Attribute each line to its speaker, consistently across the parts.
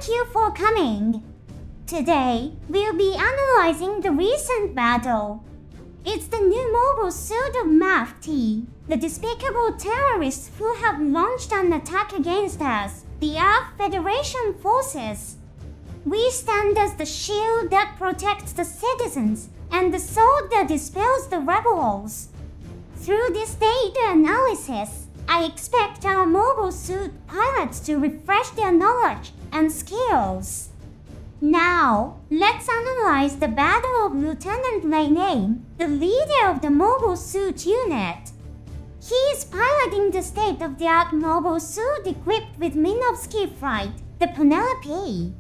Speaker 1: Thank you for coming. Today, we'll be analyzing the recent battle. It's the new mobile suit of Maki, the despicable terrorists who have launched an attack against us, the Earth Federation forces. We stand as the shield that protects the citizens and the sword that dispels the rebels. Through this data analysis, I expect our mobile suit pilots to refresh their knowledge and skills. Now, let's analyze the battle of Lieutenant Lane, the leader of the mobile suit unit. He is piloting the state-of-the-art mobile suit equipped with Minovsky flight, the Penelope.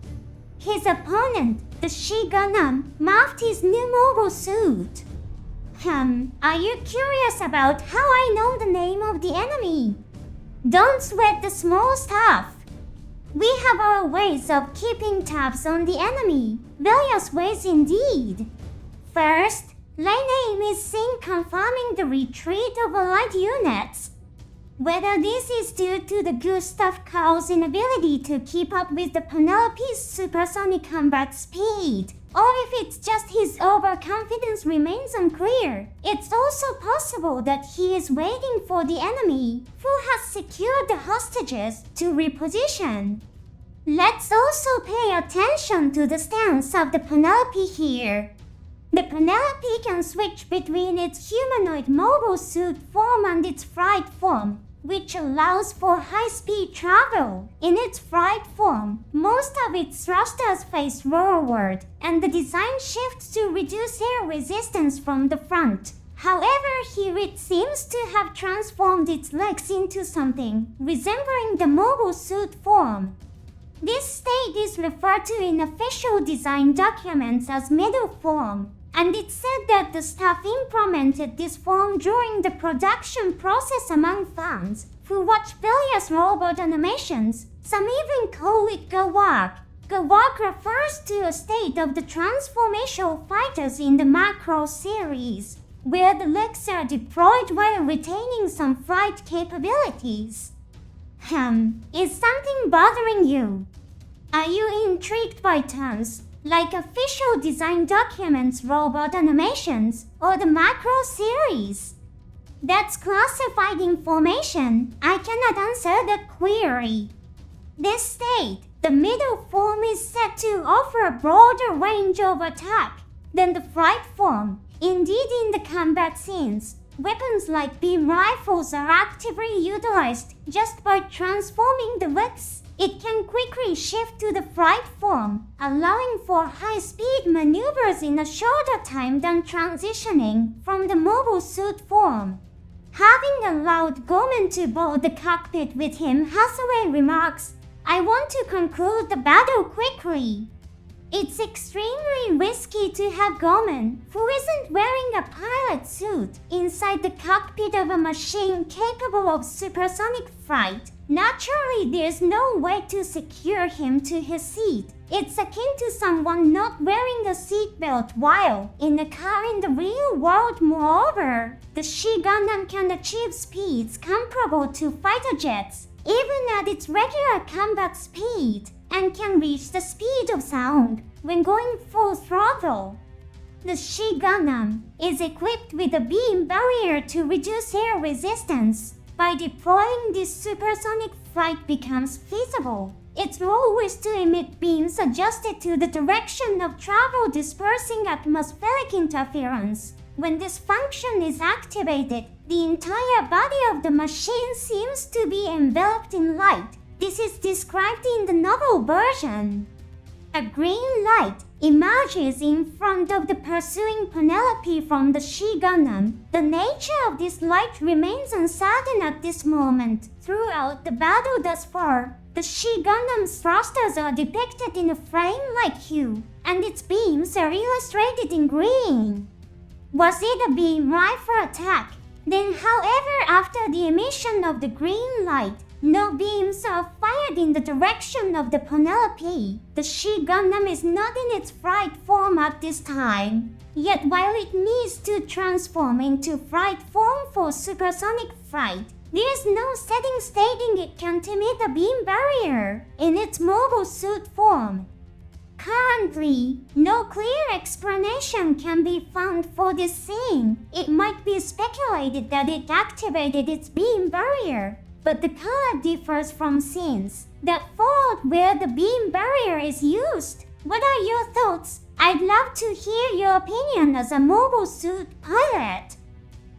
Speaker 1: His opponent, the Gundam, mounted his new mobile suit. Are you curious about how I know the name of the enemy? Don't sweat the small stuff. We have our ways of keeping tabs on the enemy, various ways indeed. First, Lane is seen confirming the retreat of allied units. Whether this is due to the Gustav Karl's inability to keep up with the Penelope's supersonic combat speed, or if it's just his overconfidence remains unclear. It's also possible that he is waiting for the enemy, who has secured the hostages, to reposition. Let's also pay attention to the stance of the Penelope here. The Penelope can switch between its humanoid mobile suit form and its flight form, which allows for high-speed travel. In its flight form, most of its thrusters face rearward, and the design shifts to reduce air resistance from the front. However, here it seems to have transformed its legs into something resembling the mobile suit form. This state is referred to in official design documents as middle form, and it's said that the staff implemented this form during the production process among fans who watch various robot animations. Some even call it Gawak. Gawak refers to a state of the transformational fighters in the Macro series, where the legs are deployed while retaining some flight capabilities. Is something bothering you? Are you intrigued by terms like official design documents, robot animations, or the Macro series? That's classified information. I cannot answer the query. This state, the middle form, is said to offer a broader range of attack than the flight form. Indeed, in the combat scenes, weapons like beam rifles are actively utilized just by transforming the legs. It can quickly shift to the flight form, allowing for high-speed maneuvers in a shorter time than transitioning from the mobile suit form. Having allowed Gomen to board the cockpit with him, Hassaway remarks, "I want to conclude the battle quickly. It's extremely risky to have Gomen, who isn't wearing a pilot suit, inside the cockpit of a machine capable of supersonic flight. Naturally, there's no way to secure him to his seat. It's akin to someone not wearing a seatbelt while in a car in the real world. Moreover, the Gundam can achieve speeds comparable to fighter jets, even at its regular combat speed, and can reach the speed of sound when going full throttle. The Gundam is equipped with a beam barrier to reduce air resistance. By deploying this, supersonic flight becomes feasible. Its role is to emit beams adjusted to the direction of travel, dispersing atmospheric interference. When this function is activated, the entire body of the machine seems to be enveloped in light. This is described in the novel version. A green light emerges in front of the pursuing Penelope from the Gundam. The nature of this light remains uncertain at this moment. Throughout the battle thus far, the Gundam's thrusters are depicted in a flame-like hue, and its beams are illustrated in green. Was it a beam rifle attack? Then, however, after the emission of the green light, No beams are fired in the direction of the Penelope. The Gundam is not in its flight form at this time. Yet while it needs to transform into flight form for supersonic flight, there is no setting stating it can't emit a beam barrier in its mobile suit form. Currently, no clear explanation can be found for this scene. It might be speculated that it activated its beam barrier, but the color differs from scenes that followed where the beam barrier is used. What are your thoughts? I'd love to hear your opinion as a mobile suit pilot.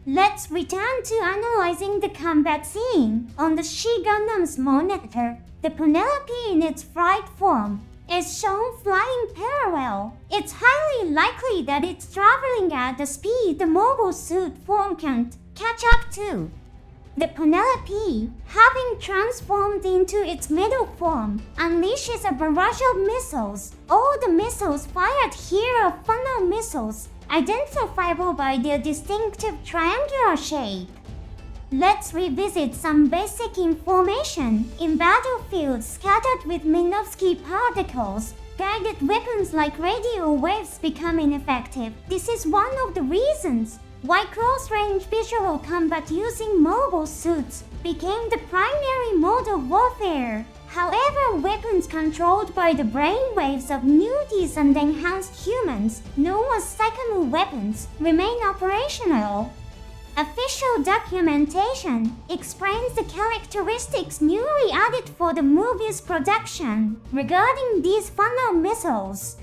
Speaker 1: Let's return to analyzing the combat scene. On the Gundam's monitor, the Penelope in its flight form is shown flying parallel. It's highly likely that it's traveling at a speed the mobile suit form can't catch up to. The Penelope, having transformed into its middle form, unleashes a barrage of missiles. All the missiles fired here are funnel missiles, identifiable by their distinctive triangular shape. Let's revisit some basic information. In battlefields scattered with Minovsky particles, guided weapons like radio waves become ineffective. This is one of the reasons why close-range visual combat using mobile suits became the primary mode of warfare. However, weapons controlled by the brainwaves of newties and enhanced humans, known as Psychomu weapons, remain operational. Official documentation explains the characteristics newly added for the movie's production regarding these funnel missiles.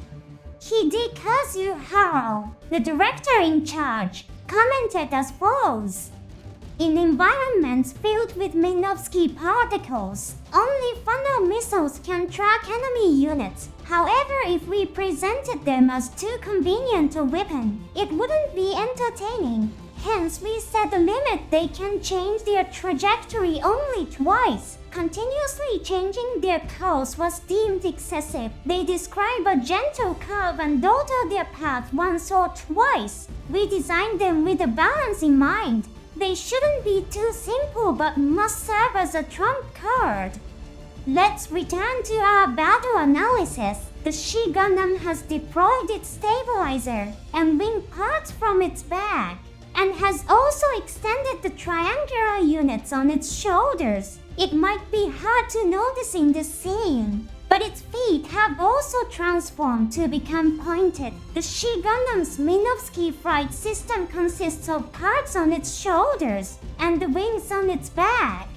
Speaker 1: Hidekazu Haro, the director in charge, commented as follows. In environments filled with Minovsky particles, only funnel missiles can track enemy units. However, if we presented them as too convenient a weapon, it wouldn't be entertaining. Hence, we set a limit they can change their trajectory only twice. Continuously changing their course was deemed excessive. They describe a gentle curve and alter their path once or twice. We designed them with a balance in mind. They shouldn't be too simple but must serve as a trump card. Let's return to our battle analysis. The Gundam has deployed its stabilizer and wing parts from its back, and has also extended the triangular units on its shoulders. It might be hard to notice in this scene, but its feet have also transformed to become pointed. The Gundam's Minovsky flight system consists of parts on its shoulders and the wings on its back.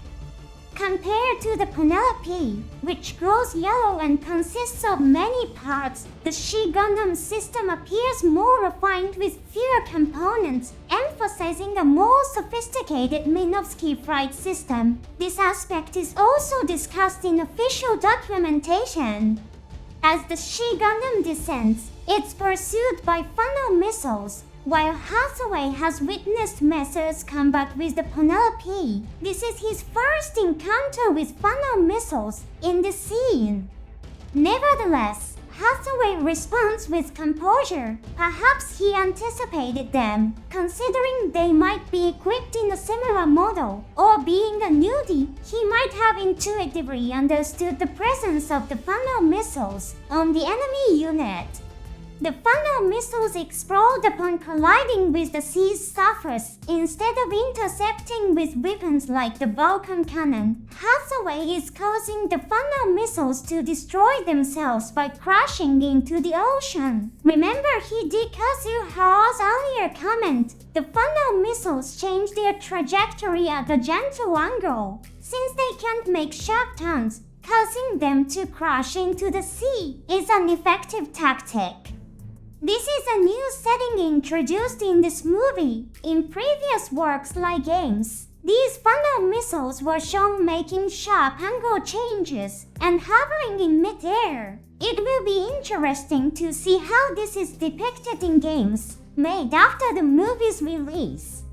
Speaker 1: Compared to the Penelope, which glows yellow and consists of many parts, the Gundam system appears more refined with fewer components, emphasizing a more sophisticated Minovsky flight system. This aspect is also discussed in official documentation. As the Gundam descends, it's pursued by funnel missiles, while Hathaway has witnessed Messer's combat with the Penelope. This is his first encounter with funnel missiles in the scene. Nevertheless, Hathaway responds with composure. Perhaps he anticipated them, considering they might be equipped in a similar model, or being a newbie, he might have intuitively understood the presence of the funnel missiles on the enemy unit. The funnel missiles explode upon colliding with the sea's surface instead of intercepting with weapons like the Vulcan cannon. Hathaway is causing the funnel missiles to destroy themselves by crashing into the ocean. Remember Hidekazu Hara's earlier comment? The funnel missiles change their trajectory at a gentle angle, since they can't make sharp turns. Causing them to crash into the sea is an effective tactic. This is a new setting introduced in this movie. In previous works like games, these funnel missiles were shown making sharp angle changes and hovering in mid-air. It will be interesting to see how this is depicted in games made after the movie's release.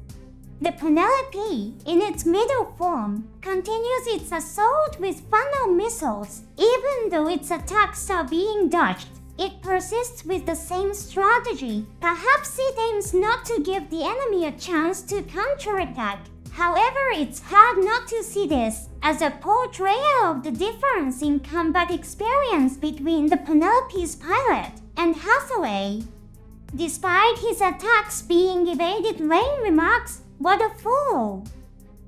Speaker 1: The Penelope, in its middle form, continues its assault with funnel missiles. Even though its attacks are being dodged, it persists with the same strategy. Perhaps it aims not to give the enemy a chance to counterattack. However, it's hard not to see this as a portrayal of the difference in combat experience between the Penelope's pilot and Hathaway. Despite his attacks being evaded, Lane remarks, "What a fool."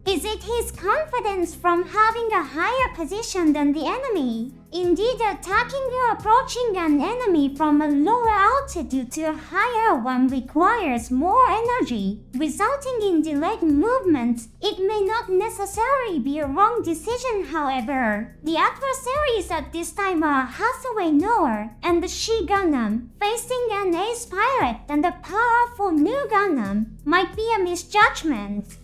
Speaker 1: Is it his confidence from having a higher position than the enemy? Indeed, attacking or approaching an enemy from a lower altitude to a higher one requires more energy, resulting in delayed movements. It may not necessarily be a wrong decision, however. The adversaries at this time are Hassaway Noah and the She Gundam. Facing an ace pilot and a powerful new Gundam might be a misjudgment.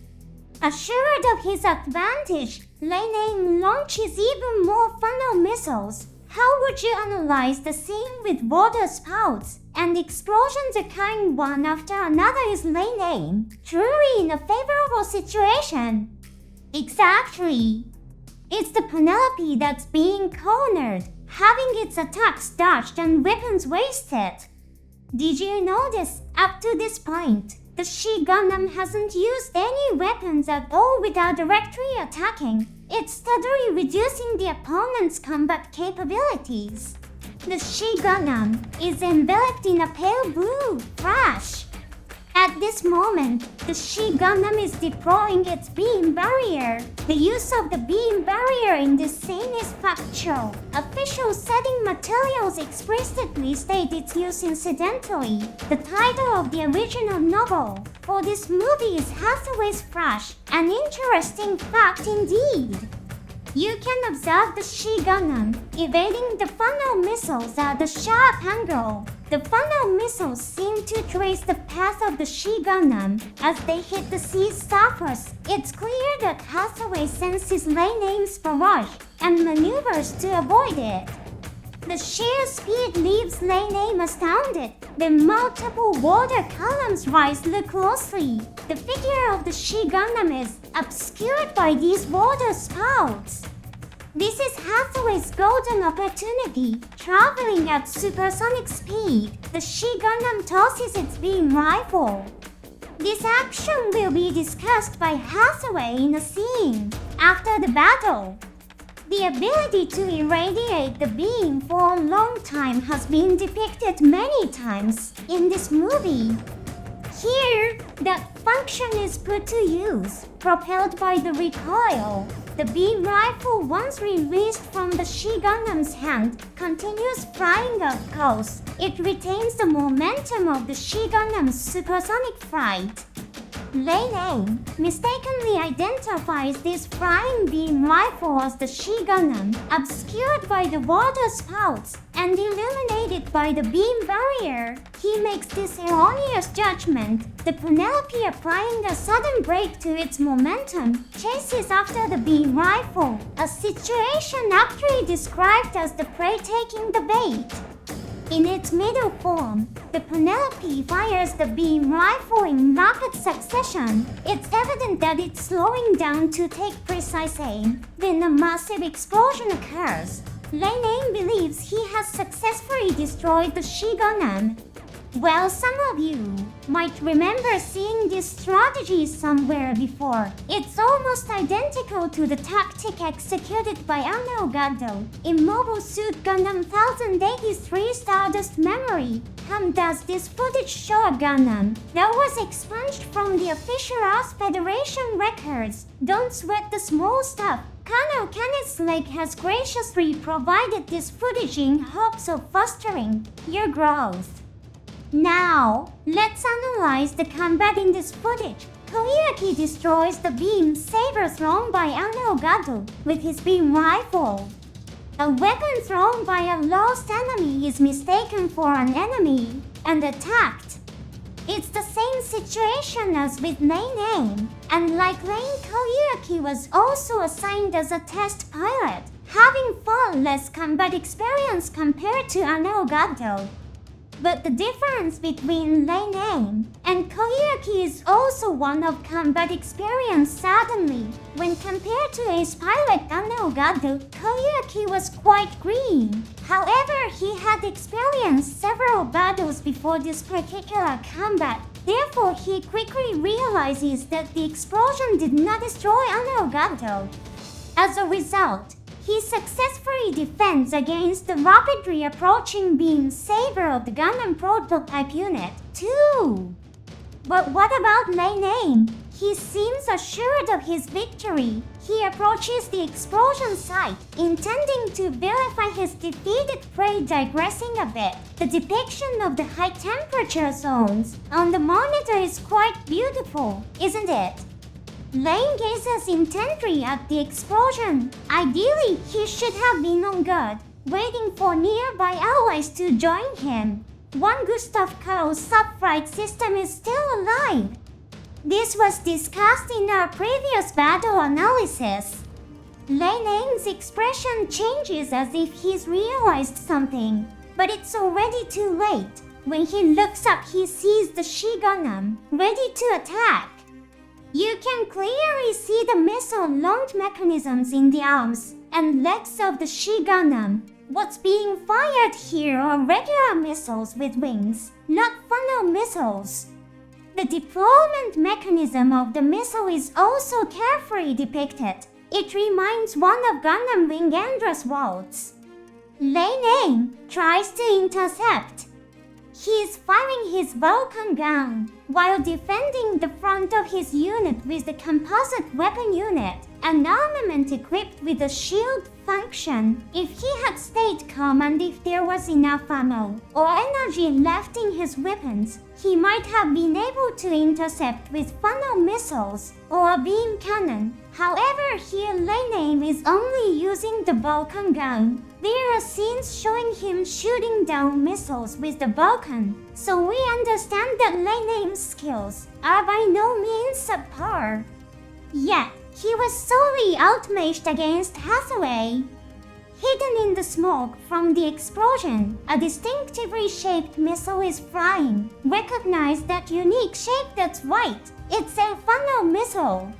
Speaker 1: Assured of his advantage, Lane launches even more funnel missiles. How would you analyze the scene with water spouts and explosions occurring one after another? Is Lane truly in a favorable situation? Exactly. It's the Penelope that's being cornered, having its attacks dodged and weapons wasted. Did you notice, up to this point, the She Gundam hasn't used any weapons at all without directly attacking. It's steadily reducing the opponent's combat capabilities. The She Gundam is enveloped in a pale blue flash. At this moment, the She Gundam is deploying its beam barrier. The use of the beam barrier in this scene is factual. Official setting materials explicitly state its use incidentally. The title of the original novel for this movie is Hathaway's Flash, an interesting fact indeed. You can observe the She Gundam evading the funnel missiles at a sharp angle. The funnel missiles seem to trace the path of the She Gundam as they hit the sea's surface. It's clear that Hathaway senses Lane's barrage and maneuvers to avoid it. The sheer speed leaves Lane astounded. Then multiple water columns rise. Look closely. The figure of the She Gundam is obscured by these water spouts. This is Hathaway's golden opportunity. Traveling at supersonic speed, the She Gundam tosses its beam rifle. This action will be discussed by Hathaway in a scene after the battle. The ability to irradiate the beam for a long time has been depicted many times in this movie. Here, that function is put to use, propelled by the recoil. The beam rifle, once released from the She Gundam's hand, continues flying up course. It retains the momentum of the She Gundam's supersonic flight. Lane mistakenly identifies this flying beam rifle as the She Gundam, obscured by the water spouts and illuminated by the beam barrier. He makes this erroneous judgment. The Penelope, applying a sudden brake to its momentum, chases after the beam rifle, a situation aptly described as the prey taking the bait. In its middle form, the Penelope fires the beam rifle in rapid succession. It's evident that it's slowing down to take precise aim. Then a massive explosion occurs. Lane believes he has successfully destroyed the She Gundam. Well, some of you might remember seeing this strategy somewhere before. It's almost identical to the tactic executed by Gundam in Mobile Suit Gundam 1083 Stardust Memory. How does this footage show a Gundam that was expunged from the official Earth Federation records? Don't sweat the small stuff. Colonel Kenneth Slake has graciously provided this footage in hopes of fostering your growth. Now, let's analyze the combat in this footage. Koyuki destroys the beam saber thrown by Gundam with his beam rifle. A weapon thrown by a lost enemy is mistaken for an enemy and attacked. It's the same situation as with Lane, and like Lane, Koyuki was also assigned as a test pilot, having far less combat experience compared to Gundam. But the difference between Lane and Koyuki is also one of combat experience. Suddenly, when compared to ace pilot Gundam, Koyuki was quite green. However, he had experienced several battles before this particular combat. Therefore, he quickly realizes that the explosion did not destroy Gato. As a result, he successfully defends against the rapidly approaching beam saber of the Gundam prototype unit, too. But what about Lei Name? He seems assured of his victory. He approaches the explosion site, intending to verify his defeated prey. Digressing a bit, the depiction of the high temperature zones on the monitor is quite beautiful, isn't it? Lane gazes intently at the explosion. Ideally, he should have been on guard, waiting for nearby allies to join him. One Gustav Karl's sub-flight system is still alive. This was discussed in our previous battle analysis. Lei Name's expression changes as if he's realized something, but it's already too late. When he looks up, he sees the Gundam, ready to attack. You can clearly see the missile-launched mechanisms in the arms and legs of the Gundam. What's being fired here are regular missiles with wings, not funnel missiles. The deployment mechanism of the missile is also carefully depicted. It reminds one of Gundam Wing Andra's Waltz. Lei Name tries to intercept. He is firing his Vulcan gun while defending the front of his unit with the composite weapon unit, an armament equipped with a shield function. If he had stayed calm and if there was enough ammo or energy left in his weapons, he might have been able to intercept with funnel missiles or a beam cannon. However, here Lei Name is only using the Vulcan gun. There are scenes showing him shooting down missiles with the Vulcan, so we understand that Lei Name's skills are by no means subpar. Yet, he was sorely outmatched against Hathaway. Hidden in the smoke from the explosion, a distinctively shaped missile is flying. Recognize that unique shape that's white. It's a funnel missile.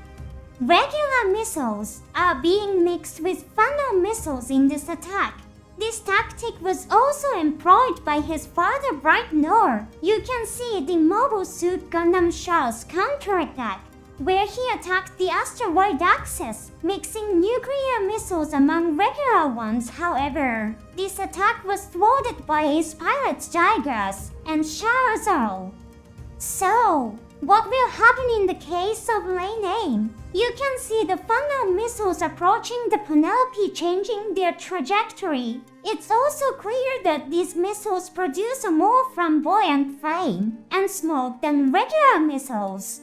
Speaker 1: Regular missiles are being mixed with funnel missiles in this attack. This tactic was also employed by his father Bright Noor. You can see it in Mobile Suit Gundam Char's counterattack, where he attacked the asteroid axis, mixing nuclear missiles among regular ones. However, this attack was thwarted by his pilots Tigers and Char Aznable. So, what will happen in the case of Lei Name? You can see the funnel missiles approaching the Penelope, changing their trajectory. It's also clear that these missiles produce a more flamboyant flame and smoke than regular missiles.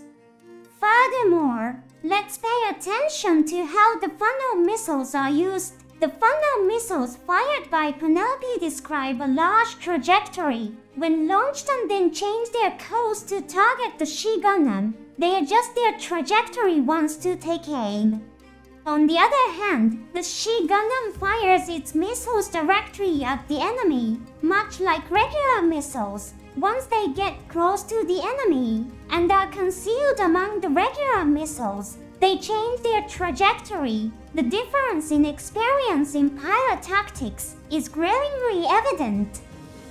Speaker 1: Furthermore, let's pay attention to how the funnel missiles are used. The funnel missiles fired by Penelope describe a large trajectory. When launched and then change their course to target the Gundam, they adjust their trajectory once to take aim. On the other hand, the Gundam fires its missiles directly at the enemy, much like regular missiles. Once they get close to the enemy and are concealed among the regular missiles, they change their trajectory. The difference in experience in pilot tactics is glaringly evident.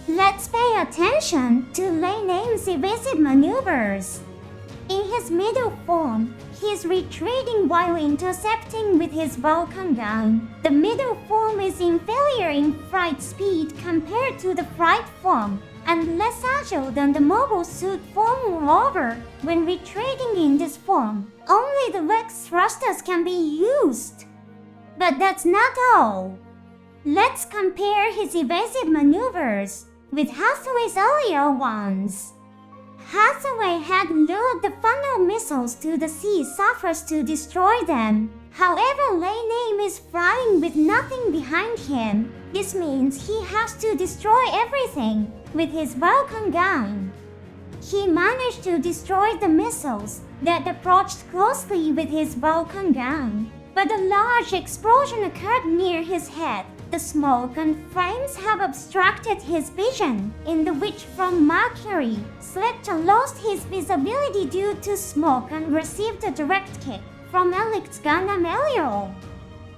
Speaker 1: Let's pay attention to Lei Name's evasive maneuvers. In his middle form, he is retreating while intercepting with his Vulcan gun. The middle form is inferior in flight speed compared to the flight form, and less agile than the mobile suit form. Moreover, when retreating in this form, only the leg thrusters can be used. But that's not all. Let's compare his evasive maneuvers with Hathaway's earlier ones. Hathaway had lured the funnel missiles to the sea surface to destroy them. However, Lei Name is flying with nothing behind him. This means he has to destroy everything with his Vulcan gun. He managed to destroy the missiles that approached closely with his Vulcan gun, but a large explosion occurred near his head. The smoke and flames have obstructed his vision, in the which from Mercury, Selector lost his visibility due to smoke and received a direct kick from Elix's Gundam Ariel.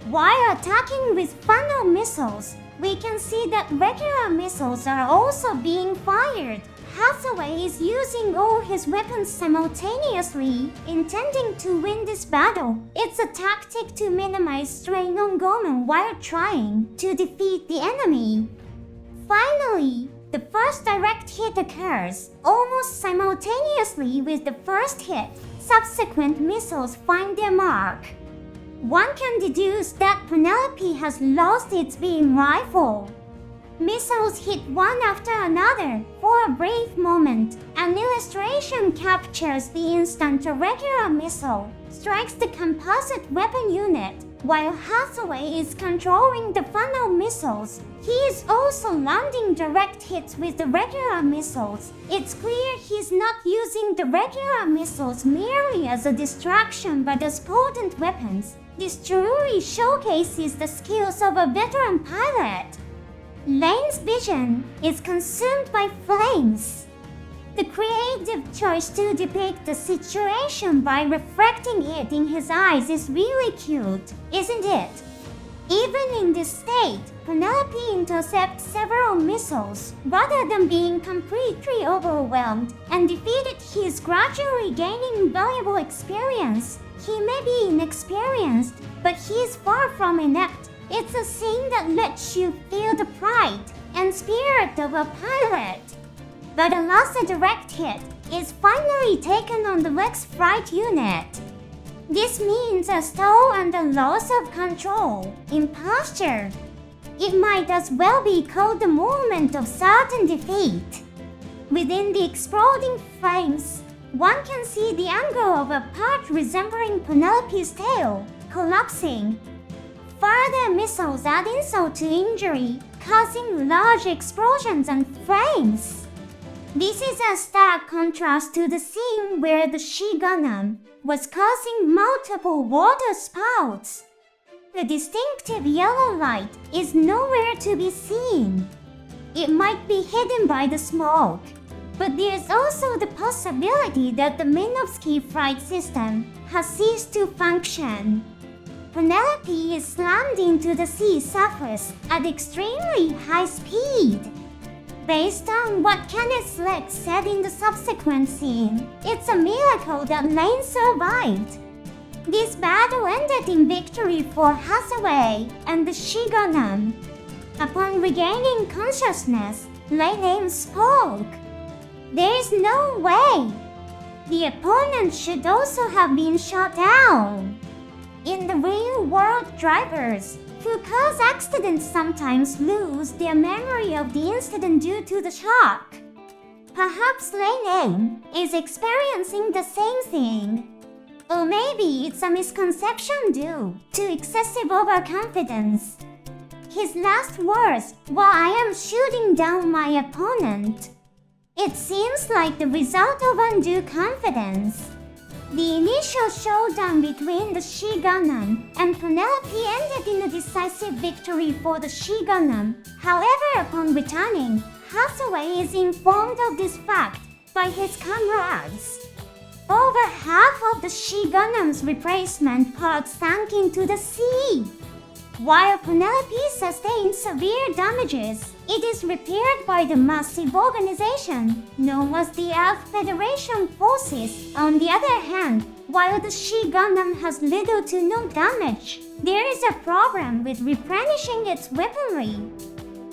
Speaker 1: While attacking with funnel missiles, we can see that regular missiles are also being fired. Hathaway is using all his weapons simultaneously, intending to win this battle. It's a tactic to minimize strain on Gomen while trying to defeat the enemy. Finally, the first direct hit occurs, almost simultaneously with the first hit. Subsequent missiles find their mark. One can deduce that Penelope has lost its beam rifle. Missiles hit one after another. For a brief moment, an illustration captures the instant a regular missile strikes the composite weapon unit, while Hassaway is controlling the funnel missiles. He is also landing direct hits with the regular missiles. It's clear he's not using the regular missiles merely as a distraction but as potent weapons. This truly showcases the skills of a veteran pilot. Lane's vision is consumed by flames. The creative choice to depict the situation by reflecting it in his eyes is really cute, isn't it? Even in this state, Penelope intercepts several missiles. Rather than being completely overwhelmed and defeated, he is gradually gaining valuable experience. He may be inexperienced, but he is far from inept. It's a scene that lets you feel the pride and spirit of a pilot. But alas, a direct hit is finally taken on the Lex Flight unit. This means a stall and a loss of control, imposture. It might as well be called the moment of certain defeat. Within the exploding flames, one can see the angle of a part resembling Penelope's tail collapsing. Further missiles add insult to injury, causing large explosions and flames. This is a stark contrast to the scene where the Gundam was causing multiple water spouts. The distinctive yellow light is nowhere to be seen. It might be hidden by the smoke, but there's also the possibility that the Minovsky flight system has ceased to function. Penelope is slammed into the sea surface at extremely high speed. Based on what Kenneth Lex said in the subsequent scene, it's a miracle that Lane survived. This battle ended in victory for Hassaway and the Gundam. Upon regaining consciousness, Lane spoke. There is no way. The opponent should also have been shot down. In the real world, drivers who cause accidents sometimes lose their memory of the incident due to the shock. Perhaps Lane is experiencing the same thing. Or maybe it's a misconception due to excessive overconfidence. His last words were, "I am shooting down my opponent." It seems like the result of undue confidence. The initial showdown between the Gundam and Penelope ended in a decisive victory for the Gundam. However, upon returning, Hathaway is informed of this fact by his comrades. Over half of the Gundam's replacement parts sank into the sea. While Penelope sustained severe damages, it is repaired by the massive organization known as the Earth Federation Forces. On the other hand, while the Gundam has little to no damage, there is a problem with replenishing its weaponry.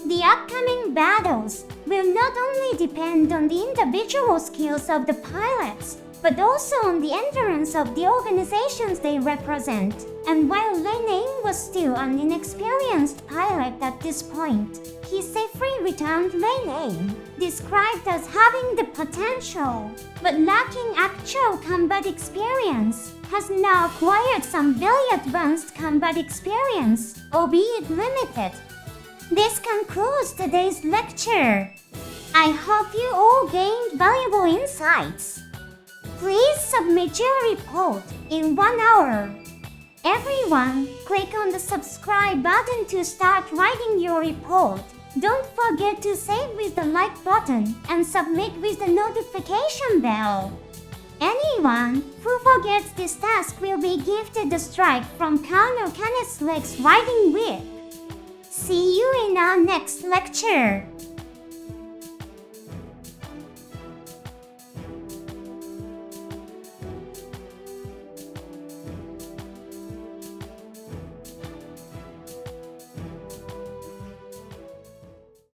Speaker 1: The upcoming battles will not only depend on the individual skills of the pilots, but also on the endurance of the organizations they represent. And while Lane was still an inexperienced pilot at this point, he safely returned Lane, described as having the potential, but lacking actual combat experience, has now acquired some very advanced combat experience, albeit limited. This concludes today's lecture. I hope you all gained valuable insights. Please submit your report in 1 hour. Everyone, click on the subscribe button to start writing your report. Don't forget to save with the like button and submit with the notification bell. Anyone who forgets this task will be gifted a strike from Colonel Kenneth Lex riding whip. See you in our next lecture.